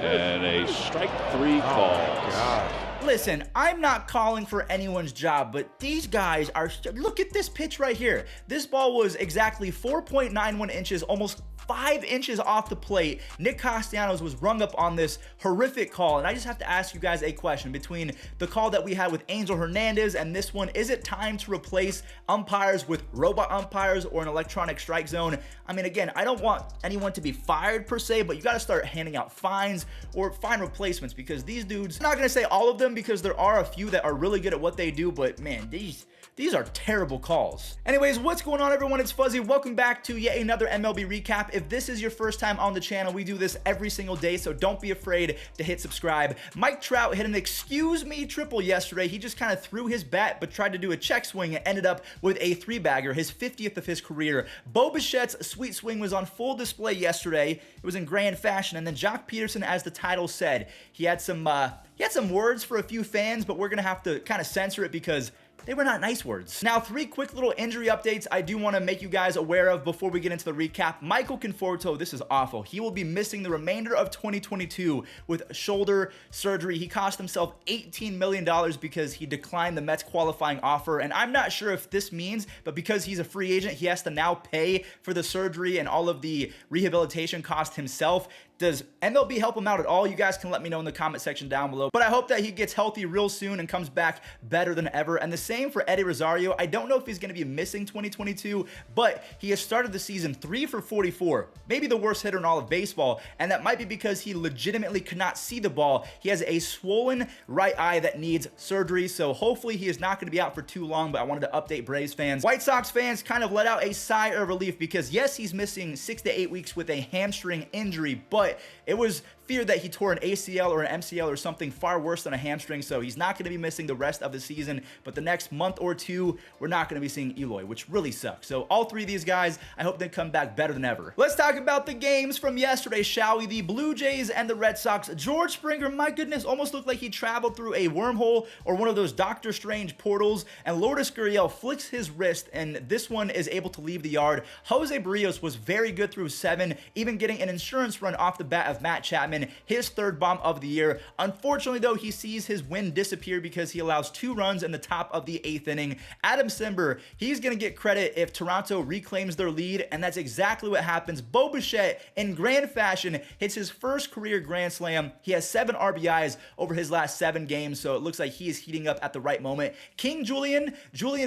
And a strike 3 call. God. Listen, I'm not calling for anyone's job, but these guys are, look at this pitch right here. This ball was exactly 4.91 inches, almost 5 inches off the plate. Nick Castellanos was rung up on this horrific call, and I just have to ask you guys a question. Between the call that we had with Angel Hernandez and this one, is it time to replace umpires with robot umpires or an electronic strike zone? I mean, again, I don't want anyone to be fired per se, but you got to start handing out fines or fine replacements, because these dudes, I'm not going to say all of them because there are a few that are really good at what they do, but man, these are terrible calls. Anyways, what's going on, everyone? It's Fuzzy. Welcome back to yet another MLB recap. If this is your first time on the channel, we do this every single day, so don't be afraid to hit subscribe. Mike Trout hit an excuse me triple yesterday. He just kind of threw his bat, but tried to do a check swing and ended up with a 3-bagger, his 50th of his career. Bichette's sweet swing was on full display yesterday. It was in grand fashion. And then Joc Pederson, as the title said, he had some words for a few fans, but we're gonna have to kind of censor it because they were not nice words. Now, 3 quick little injury updates I do want to make you guys aware of before we get into the recap. Michael Conforto, this is awful. He will be missing the remainder of 2022 with shoulder surgery. He cost himself $18 million because he declined the Mets qualifying offer. And I'm not sure if this means, but because he's a free agent, he has to now pay for the surgery and all of the rehabilitation cost himself. Does MLB help him out at all? You guys can let me know in the comment section down below. But I hope that he gets healthy real soon and comes back better than ever. And the same for Eddie Rosario. I don't know if he's going to be missing 2022, but he has started the season 3 for 44. Maybe the worst hitter in all of baseball. And that might be because he legitimately could not see the ball. He has a swollen right eye that needs surgery. So hopefully he is not going to be out for too long, but I wanted to update Braves fans. White Sox fans kind of let out a sigh of relief because yes, he's missing 6 to 8 weeks with a hamstring injury, but it was feared that he tore an ACL or an MCL or something far worse than a hamstring, so he's not going to be missing the rest of the season. But the next month or two, we're not going to be seeing Eloy, which really sucks. So all 3 of these guys, I hope they come back better than ever. Let's talk about the games from yesterday, shall we? The Blue Jays and the Red Sox. George Springer, my goodness, almost looked like he traveled through a wormhole or one of those Doctor Strange portals, and Lourdes Gurriel flicks his wrist, and this one is able to leave the yard. Jose Barrios was very good through 7, even getting an insurance run off the bat of Matt Chapman, his 3rd bomb of the year. Unfortunately, though, he sees his win disappear because he allows 2 runs in the top of the 8th inning. Adam Simber, he's going to get credit if Toronto reclaims their lead, and that's exactly what happens. Bichette, in grand fashion, hits his first career grand slam. He has 7 RBIs over his last 7 games, so it looks like he is heating up at the right moment. King Julian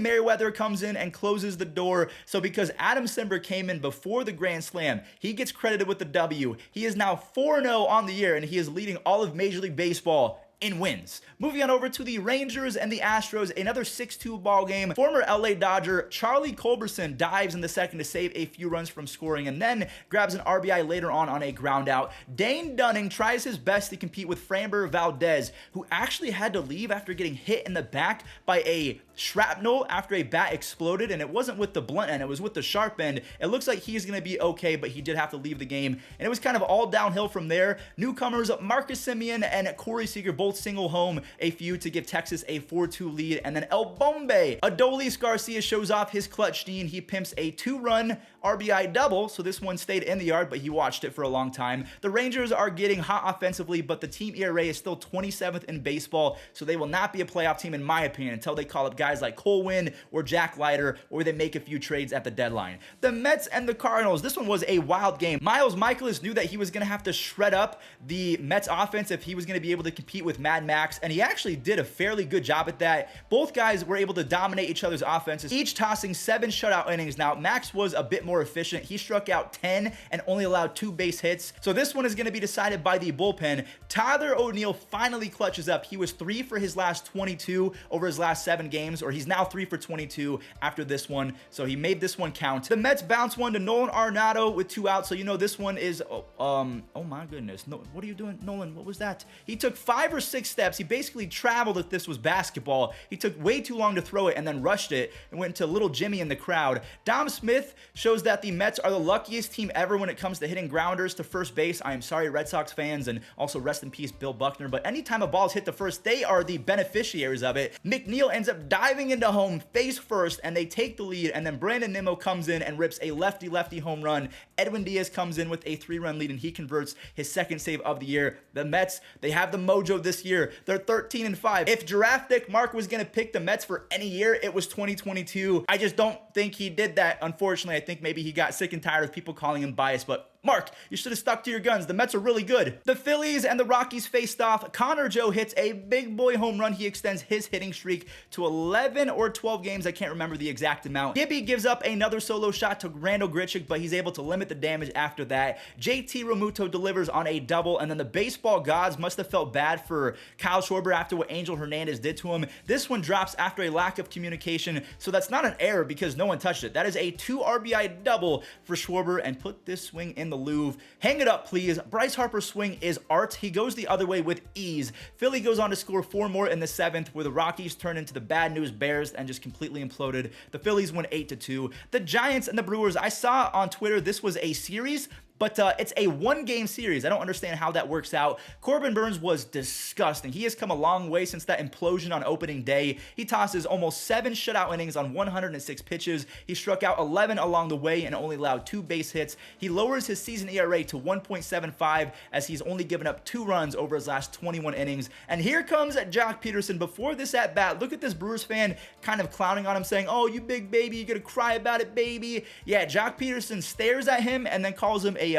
Merriweather comes in and closes the door. So because Adam Simber came in before the grand slam, he gets credited with the W. He is now 4-0 on the year, and he is leading all of Major League Baseball in wins. Moving on over to the Rangers and the Astros, another 6-2 ball game. Former LA Dodger Charlie Culberson dives in the second to save a few runs from scoring and then grabs an RBI later on a ground out. Dane Dunning tries his best to compete with Framber Valdez, who actually had to leave after getting hit in the back by a shrapnel after a bat exploded, and it wasn't with the blunt end, it was with the sharp end. It looks like he's going to be okay, but he did have to leave the game, and it was kind of all downhill from there. Newcomers Marcus Semien and Corey Seager both single home a few to give Texas a 4-2 lead, and then El Bombe Adolis Garcia shows off his clutch gene. He pimps a 2-run RBI double, so this one stayed in the yard, but he watched it for a long time. The Rangers are getting hot offensively, but the team ERA is still 27th in baseball, so they will not be a playoff team in my opinion until they call up guys like Cole Winn or Jack Leiter, or they make a few trades at the deadline. The Mets and the Cardinals, this one was a wild game. Miles Michaelis knew that he was going to have to shred up the Mets offense if he was going to be able to compete with Mad Max, and he actually did a fairly good job at that. Both guys were able to dominate each other's offenses, each tossing 7 shutout innings. Now, Max was a bit more efficient. He struck out 10 and only allowed 2 base hits. So this one is going to be decided by the bullpen. Tyler O'Neill finally clutches up. He was 3 for his last 22 over his last 7 games, or he's now 3 for 22 after this one. So he made this one count. The Mets bounce one to Nolan Arenado with 2 outs. So you know this one is, oh my goodness. No, what are you doing, Nolan? What was that? He took 5 or 6 steps. He basically traveled if this was basketball. He took way too long to throw it and then rushed it and went to little Jimmy in the crowd. Dom Smith shows shows that the Mets are the luckiest team ever when it comes to hitting grounders to first base. I am sorry, Red Sox fans, and also rest in peace, Bill Buckner. But anytime a ball is hit to first, they are the beneficiaries of it. McNeil ends up diving into home face first, and they take the lead. And then Brandon Nimmo comes in and rips a lefty-lefty home run. Edwin Diaz comes in with a 3-run lead, and he converts his second save of the year. The Mets, they have the mojo this year. They're 13-5. If Giraffe Dick Mark was going to pick the Mets for any year, it was 2022. I just don't think he did that. Unfortunately, I think maybe he got sick and tired of people calling him biased, but Mark, you should have stuck to your guns. The Mets are really good. The Phillies and the Rockies faced off. Connor Joe hits a big boy home run. He extends his hitting streak to 11 or 12 games. I can't remember the exact amount. Gibby gives up another solo shot to Randall Grichuk, but he's able to limit the damage after that. JT Realmuto delivers on a double, and then the baseball gods must have felt bad for Kyle Schwarber after what Angel Hernandez did to him. This one drops after a lack of communication, so that's not an error because no one touched it. That is a 2 RBI double for Schwarber, and put this swing in the Louvre. Hang it up, please. Bryce Harper's swing is art. He goes the other way with ease. Philly goes on to score 4 more in the 7th, where the Rockies turn into the bad news Bears and just completely imploded. The Phillies win 8-2. The Giants and the Brewers, I saw on Twitter this was a series, but it's a 1-game series. I don't understand how that works out. Corbin Burnes was disgusting. He has come a long way since that implosion on opening day. He tosses almost 7 shutout innings on 106 pitches. He struck out 11 along the way and only allowed 2 base hits. He lowers his season ERA to 1.75 as he's only given up 2 runs over his last 21 innings. And here comes Joc Pederson. Before this at bat, look at this Brewers fan kind of clowning on him, saying, "Oh, you big baby, you're gonna cry about it, baby." Yeah, Joc Pederson stares at him and then calls him a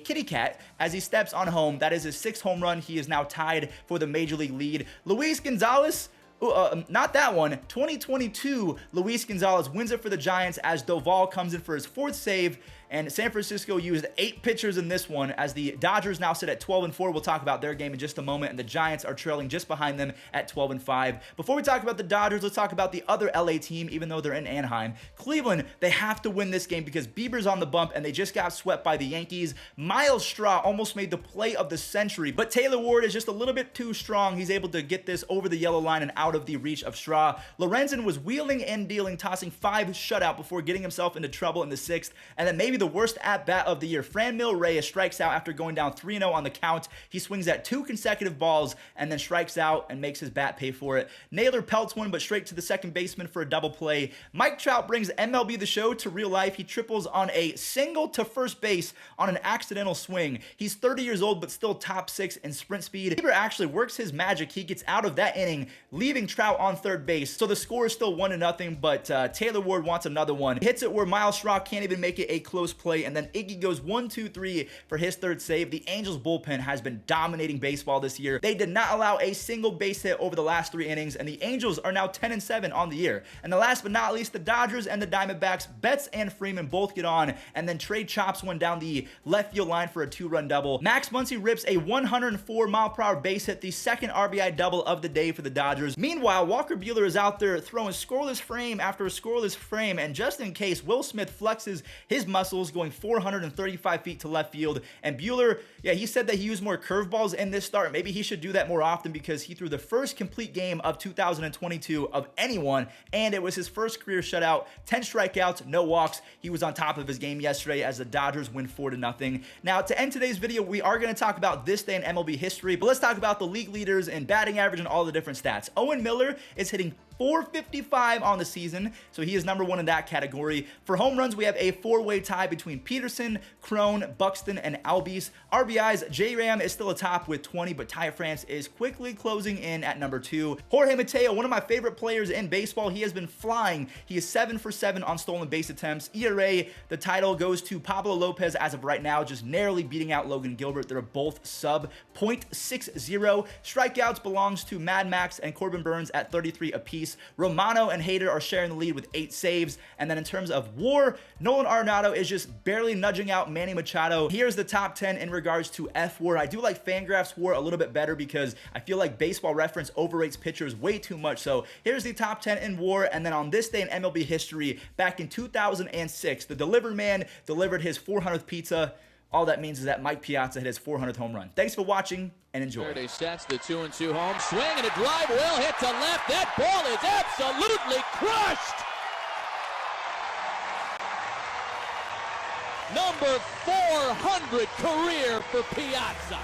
kitty cat as he steps on home. That is his 6th home run. He is now tied for the major league lead. Luis Gonzalez, not that one. 2022, Luis Gonzalez wins it for the Giants as Doval comes in for his 4th save. And San Francisco used 8 pitchers in this one as the Dodgers now sit at 12-4. We'll talk about their game in just a moment. And the Giants are trailing just behind them at 12-5. Before we talk about the Dodgers, let's talk about the other LA team, even though they're in Anaheim. Cleveland, they have to win this game because Bieber's on the bump and they just got swept by the Yankees. Miles Straw almost made the play of the century, but Taylor Ward is just a little bit too strong. He's able to get this over the yellow line and out of the reach of Straw. Lorenzen was wheeling and dealing, tossing 5 shutout before getting himself into trouble in the 6th. And then maybe the worst at-bat of the year. Franmil Reyes strikes out after going down 3-0 on the count. He swings at 2 consecutive balls and then strikes out and makes his bat pay for it. Naylor pelts one, but straight to the second baseman for a double play. Mike Trout brings MLB The Show to real life. He triples on a single to first base on an accidental swing. He's 30 years old, but still top 6 in sprint speed. Bieber actually works his magic. He gets out of that inning, leaving Trout on third base. So the score is still 1-0, but Taylor Ward wants another one. Hits it where Miles Straw can't even make it a close play, and then Iggy goes 1-2-3 for his 3rd save. The Angels bullpen has been dominating baseball this year. They did not allow a single base hit over the last 3 innings, and the Angels are now 10-7 on the year. And the last but not least, the Dodgers and the Diamondbacks, Betts and Freeman both get on, and then Trey chops one down the left field line for a 2-run double. Max Muncy rips a 104-mile-per-hour base hit, the 2nd RBI double of the day for the Dodgers. Meanwhile, Walker Buehler is out there throwing scoreless frame after a scoreless frame, and just in case, Will Smith flexes his muscles going 435 feet to left field. And Buehler, yeah, he said that he used more curveballs in this start. Maybe he should do that more often because he threw the first complete game of 2022 of anyone, and it was his first career shutout. 10 strikeouts, no walks. He was on top of his game yesterday as the Dodgers win 4-0. Now, to end today's video, we are going to talk about this day in MLB history, but let's talk about the league leaders in batting average and all the different stats. Owen Miller is hitting .455 on the season, so he is number 1 in that category. For home runs, we have a 4-way tie between Peterson, Crone, Buxton, and Albies. RBIs, J-Ram is still atop with 20, but Ty France is quickly closing in at number 2. Jorge Mateo, one of my favorite players in baseball, he has been flying. He is 7 for 7 on stolen base attempts. ERA, the title goes to Pablo Lopez as of right now, just narrowly beating out Logan Gilbert. They're both sub .60. Strikeouts belongs to Mad Max and Corbin Burnes at 33 apiece. Romano and Hader are sharing the lead with 8 saves. And then in terms of WAR, Nolan Arenado is just barely nudging out Manny Machado. Here's the top 10 in regards to F-WAR. I do like Fangraphs WAR a little bit better because I feel like Baseball Reference overrates pitchers way too much. So here's the top 10 in WAR. And then on this day in MLB history, back in 2006, the Delivery Man delivered his 400th pizza. All that means is that Mike Piazza hit his 400th home run. Thanks for watching and enjoy. He sets the 2-2 home swing and a drive will hit to left. That ball is absolutely crushed. Number 400 career for Piazza.